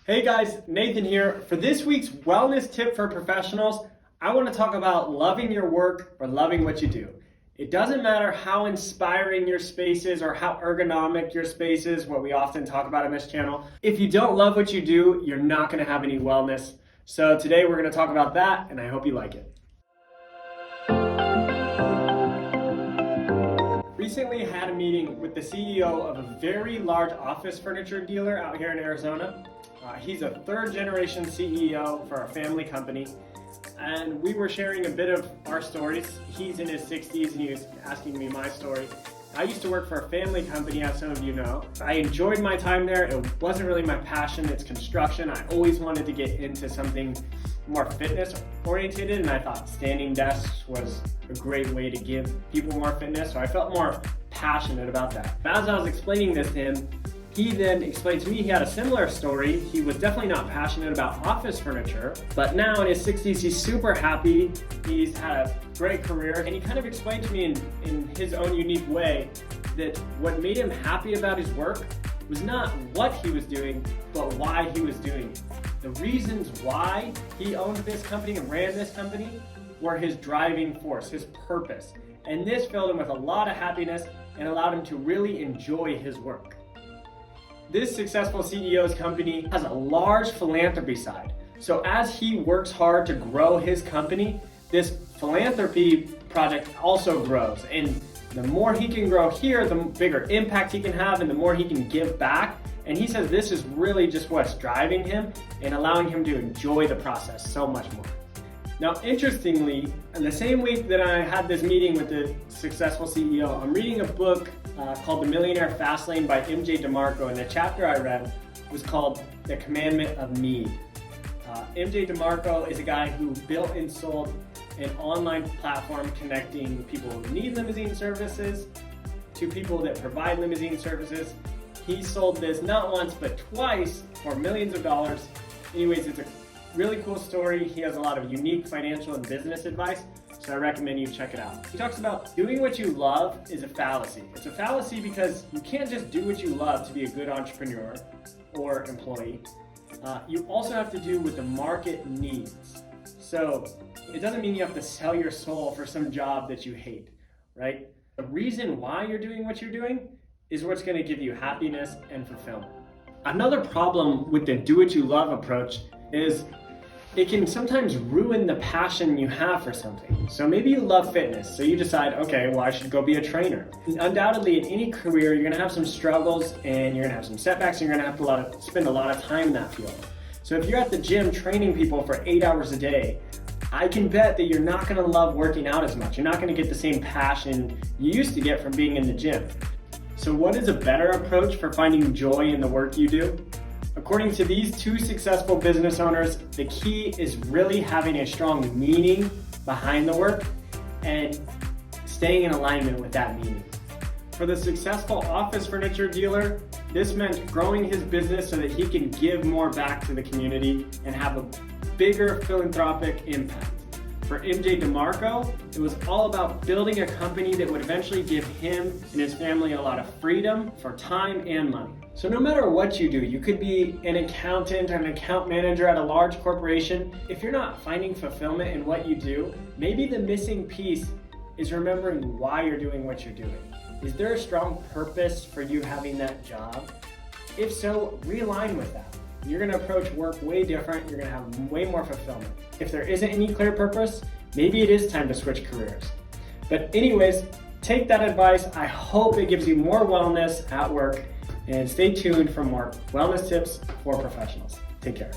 Hey guys, Nathan here. For this week's wellness tip for professionals, I want to talk about loving your work or loving what you do. It doesn't matter how inspiring your space is or how ergonomic your space is, what we often talk about on this channel. If you don't love what you do, you're not going to have any wellness. So today we're going to talk about that, and I hope you like it. Recently I had a meeting with the CEO of a very large office furniture dealer out here in Arizona. He's a third generation CEO for a family company, and we were sharing a bit of our stories. He's in his 60s and he was asking me my story. I used to work for a family company, as some of you know. I enjoyed my time there. It wasn't really my passion, it's construction. I always wanted to get into something more fitness oriented, and I thought standing desks was a great way to give people more fitness, so I felt more passionate about that. As I was explaining this to him, he then explained to me he had a similar story. He was definitely not passionate about office furniture, but now in his 60s, he's super happy. He's had a great career, and he kind of explained to me in his own unique way that what made him happy about his work was not what he was doing, but why he was doing it. The reasons why he owned this company and ran this company were his driving force, his purpose. And this filled him with a lot of happiness and allowed him to really enjoy his work. This successful CEO's company has a large philanthropy side. So as he works hard to grow his company, this philanthropy project also grows. And the more he can grow here, the bigger impact he can have and the more he can give back. And he says this is really just what's driving him and allowing him to enjoy the process so much more. Now, interestingly, in the same week that I had this meeting with the successful CEO, I'm reading a book called The Millionaire Fastlane by MJ DeMarco, and the chapter I read was called The Commandment of Need. MJ DeMarco is a guy who built and sold an online platform connecting people who need limousine services to people that provide limousine services. He sold this not once but twice for millions of dollars. Anyways, it's a really cool story. He has a lot of unique financial and business advice, so I recommend you check it out. He talks about doing what you love is a fallacy. It's a fallacy because you can't just do what you love to be a good entrepreneur or employee. You also have to do what the market needs. So it doesn't mean you have to sell your soul for some job that you hate, right? The reason why you're doing what you're doing is what's going to give you happiness and fulfillment. Another problem with the do what you love approach is it can sometimes ruin the passion you have for something. So maybe you love fitness, so you decide, okay, well, I should go be a trainer. Undoubtedly, in any career, you're gonna have some struggles and you're gonna have some setbacks, and you're gonna have to spend a lot of time in that field. So if you're at the gym training people for 8 hours a day, I can bet that you're not gonna love working out as much. You're not gonna get the same passion you used to get from being in the gym. So what is a better approach for finding joy in the work you do? According to these two successful business owners, the key is really having a strong meaning behind the work and staying in alignment with that meaning. For the successful office furniture dealer, this meant growing his business so that he can give more back to the community and have a bigger philanthropic impact. For MJ DeMarco, it was all about building a company that would eventually give him and his family a lot of freedom for time and money. So no matter what you do, you could be an accountant or an account manager at a large corporation. If you're not finding fulfillment in what you do, maybe the missing piece is remembering why you're doing what you're doing. Is there a strong purpose for you having that job? If so, realign with that. You're gonna approach work way different, you're gonna have way more fulfillment. If there isn't any clear purpose, maybe it is time to switch careers. But anyways, take that advice. I hope it gives you more wellness at work, and stay tuned for more wellness tips for professionals. Take care.